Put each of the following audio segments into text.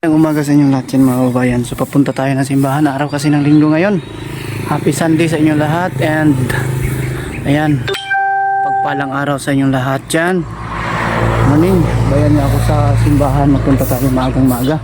Umaga sa inyong lahat yan mga kababayan. So papunta tayo ng simbahan. Araw kasi ng linggo ngayon. Happy Sunday sa inyong lahat. And ayan, pagpalang araw sa inyong lahat dyan. Morning, bayan niya ako sa simbahan. Magpunta tayo maagang maaga.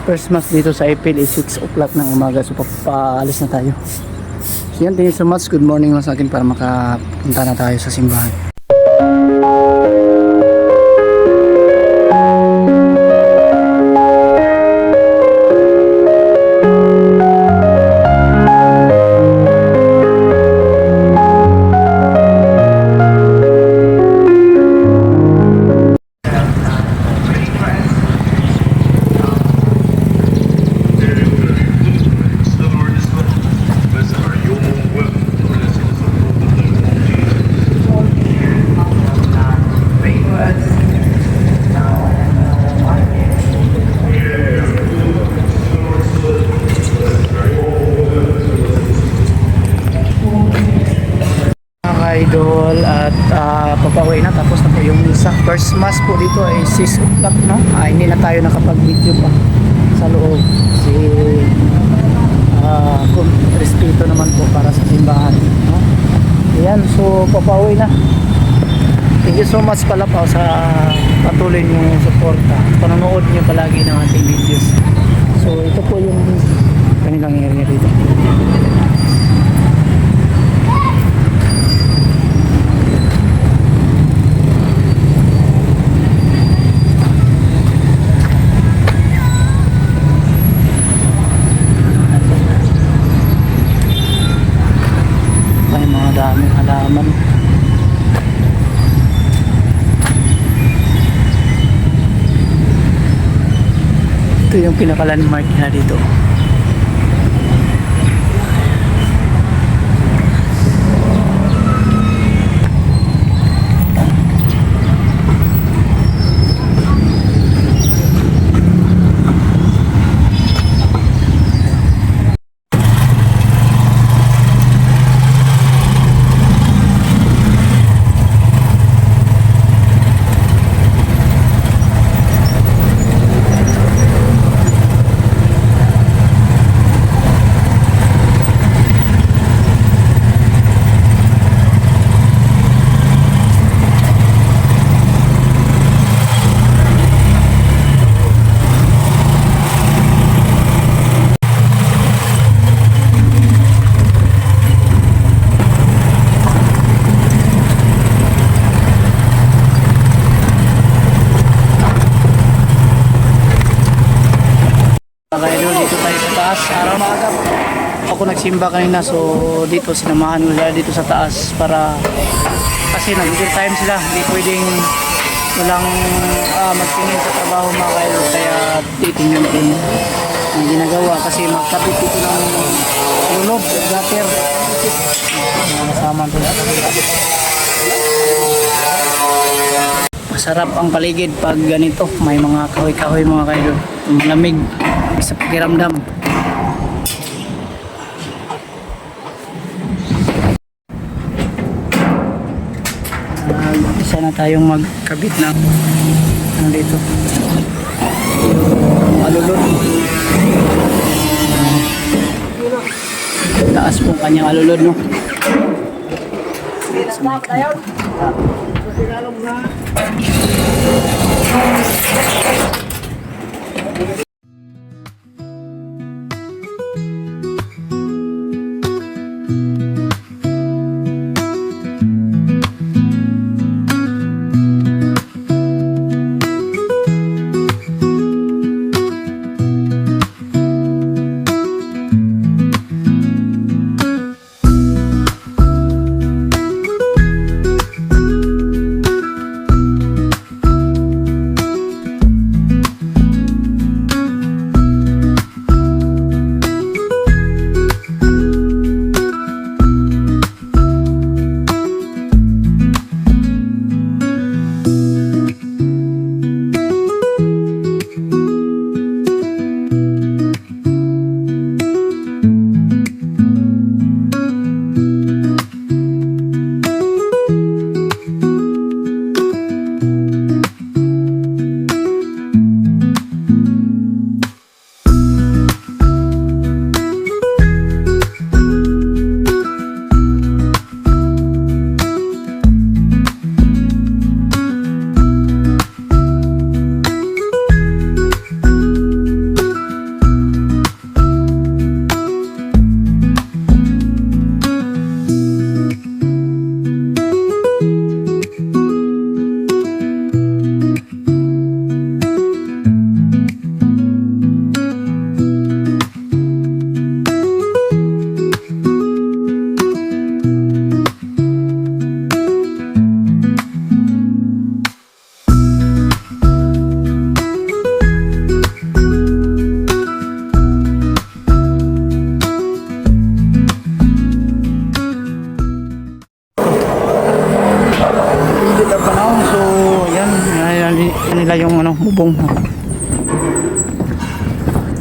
First mass dito sa April is 6 o'clock ng umaga. So papaalis na tayo. So yan, thank you so much. Good morning lang sa akin para makapunta na tayo sa simbahan. Idol at papauwi na, tapos na po yung misa. First mass po dito ay 6 o'clock, no? Hindi na tayo nakapag-video pa sa loob kasi kung respeto naman po para sa simbahan, no? Ayan, so papauwi na. Thank you so much pala po sa patuloy niyong suporta, panonood niyo palagi ng ating videos. So ito po yung kanilang area dito. Daming halaman. Ito yung pinaka-landmark na dito. Dito tayo sa taas. Araw maaga ako nagsimba kanina, so dito sinamahan ko sila dito sa taas para kasi nag-overtime sila, hindi pwedeng walang magtingin sa trabaho mga kayo, kaya dito yun din ang ginagawa kasi magkapit dito ng lulog, gutter, masama ito. Masarap ang paligid pag ganito, may mga kahoy-kahoy mga kayo, malamig sa pakiramdam. Isa na tayong magkabit ng ano dito, yung alulod. Taas po kanyang alulod, no?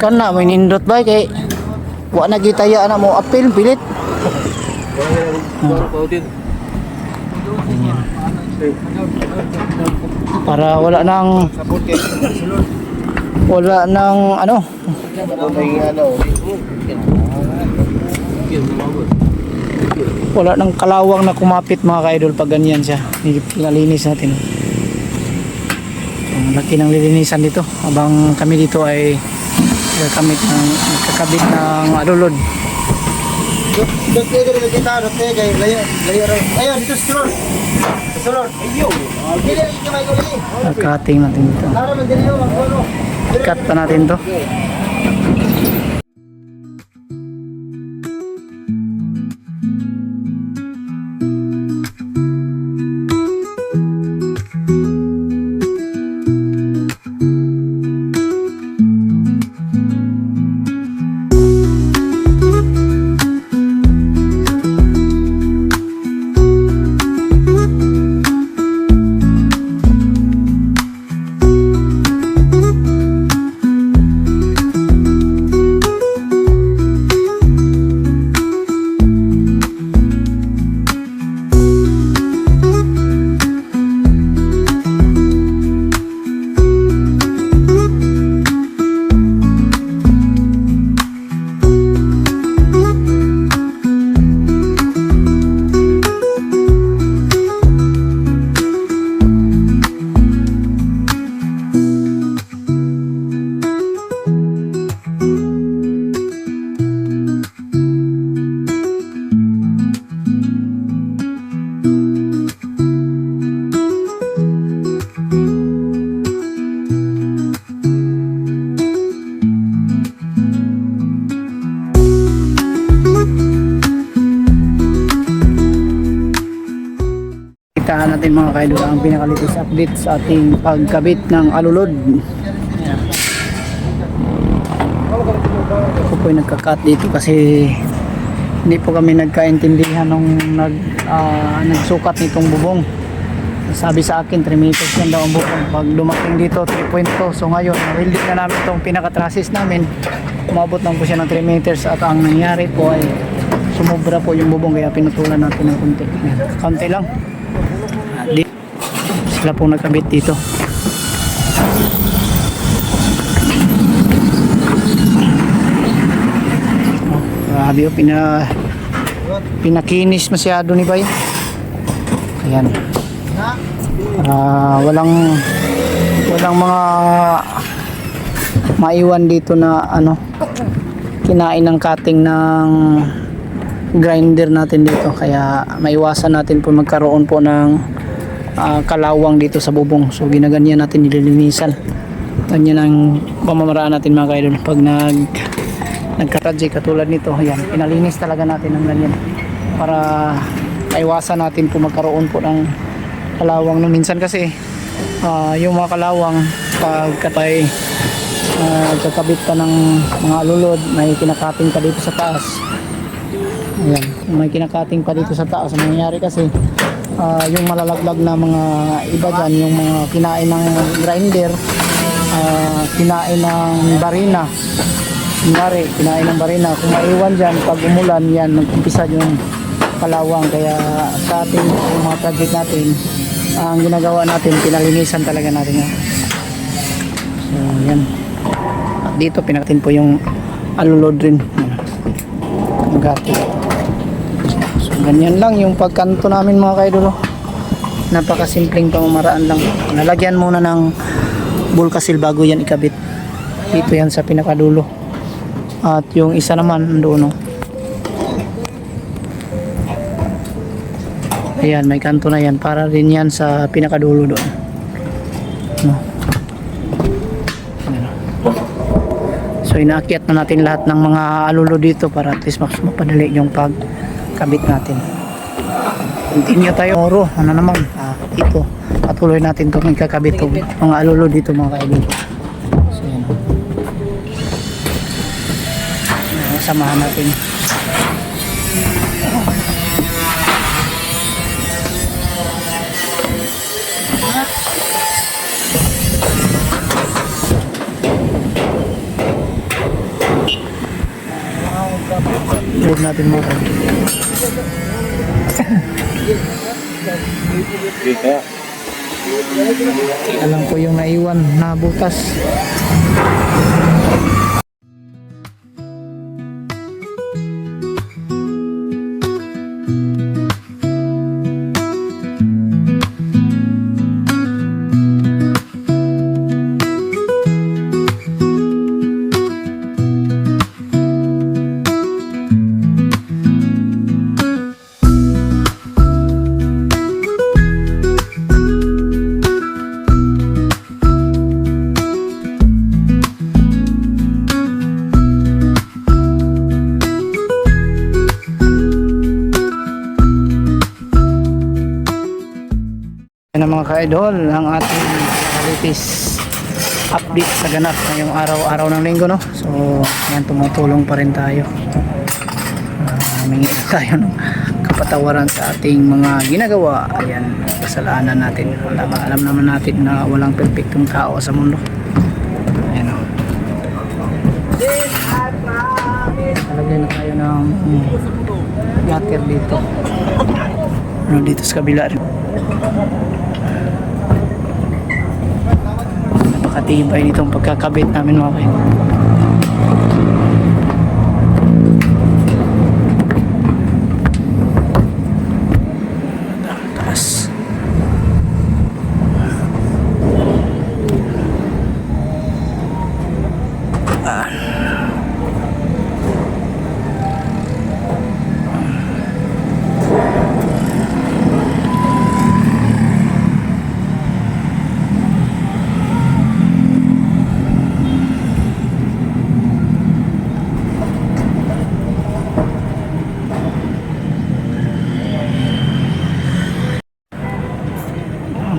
Kana may nindot ba kay wa na gitaya na mo apil pilit. Para wala nang ano. Wala nang kalawang na kumapit mga ka-idol pag ganyan siya. Pinalinis natin. Ang laki ng lilinisan dito habang kami dito ay kakabit ng alulod. Nakating natin dito. Cut pa natin to. Kita natin mga kaidol ang pinaka-latest update sa ating pagkabit ng alulod. Ako po ay nagka-cut dito kasi hindi po kami nagkaintindihan nung nagsukat nitong bubong. Sabi sa akin 3 meters yan daw ang bubong. Pag dumating dito 3.2. So ngayon na-welding na namin itong pinaka-trusses namin. Umabot lang po siya ng 3 meters at ang nangyari po ay sumobra po yung bubong kaya pinutulan natin ng konti. Konti lang. Sila po nagkabit dito. Grabe o, pinakinis masyado ni Bay. Ayan. Walang mga maiwan dito na ano, kinain ng cutting ng grinder natin dito, kaya maiwasan natin po magkaroon po ng kalawang dito sa bubong. So ginaganyan natin, nililinisan. Ganyan ang pamamaraan natin mga kaidol pag nagka-project katulad nito. Ayan, pinalinis talaga natin ng ganyan para maiwasan natin po magkaroon po ng kalawang. No, minsan kasi yung mga kalawang pagkatay kakabit pa ng mga alulod, may kinakating pa dito sa taas. Ayan, may kinakating pa dito sa taas. Ang nangyayari kasi yung malalaglag na mga iba dyan, yung mga kinain ng grinder, kinain ng barina, kinain ng barina, kung maiwan dyan pag umulan yan, nag-umpisa yung kalawang. Kaya sa ating mga project natin, ang ginagawa natin, pinalinisan talaga natin yan. So yan, at dito pinakatin po yung alulod rin. So ganyan lang yung pagkanto namin mga kaidolo. Napakasimpleng pamamaraan lang. Nalagyan muna ng bulkasil bago yan ikabit. Dito yan sa pinakadulo. At yung isa naman doon. Ayan, may kanto na yan. Para rin yan sa pinakadulo doon. So inaakyat na natin lahat ng mga alulo dito para at least mapadali yung pagkabit natin. Continue tayo tomorrow. Ano naman? Dito. Patuloy natin itong ikakabit itong mga alulo dito mga kaibig. So yan. Samahan natin. Huwag natin mo. Alam ko yung naiwan na butas. Yan ang mga ka-idol, ang ating latest update sa ganap ngayong araw-araw ng linggo, no? So, yan, tumutulong pa rin tayo. Humingi tayo ng kapatawaran sa ating mga ginagawa. Ayan, kasalanan natin. Alam naman natin na walang perfectong tao sa mundo. Ayan, o. Talagyan na tayo ng gutter dito. Ano, dito sa kabila rin. Napakatibay nitong pagkakabit namin, mga kayo. Taas.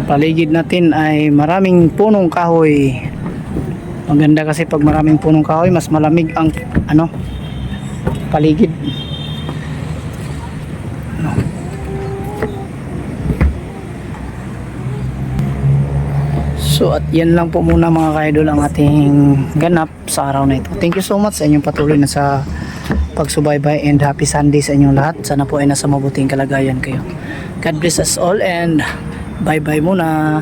Paligid natin ay maraming punong kahoy. Maganda kasi pag maraming punong kahoy, mas malamig ang paligid. So at yan lang po muna, mga ka-idol, ang ating ganap sa araw na ito. Thank you so much sa inyong patuloy na sa pagsubaybay, and happy Sunday sa inyong lahat. Sana po ay nasa mabuting kalagayan kayo. God bless us all, and bye bye muna.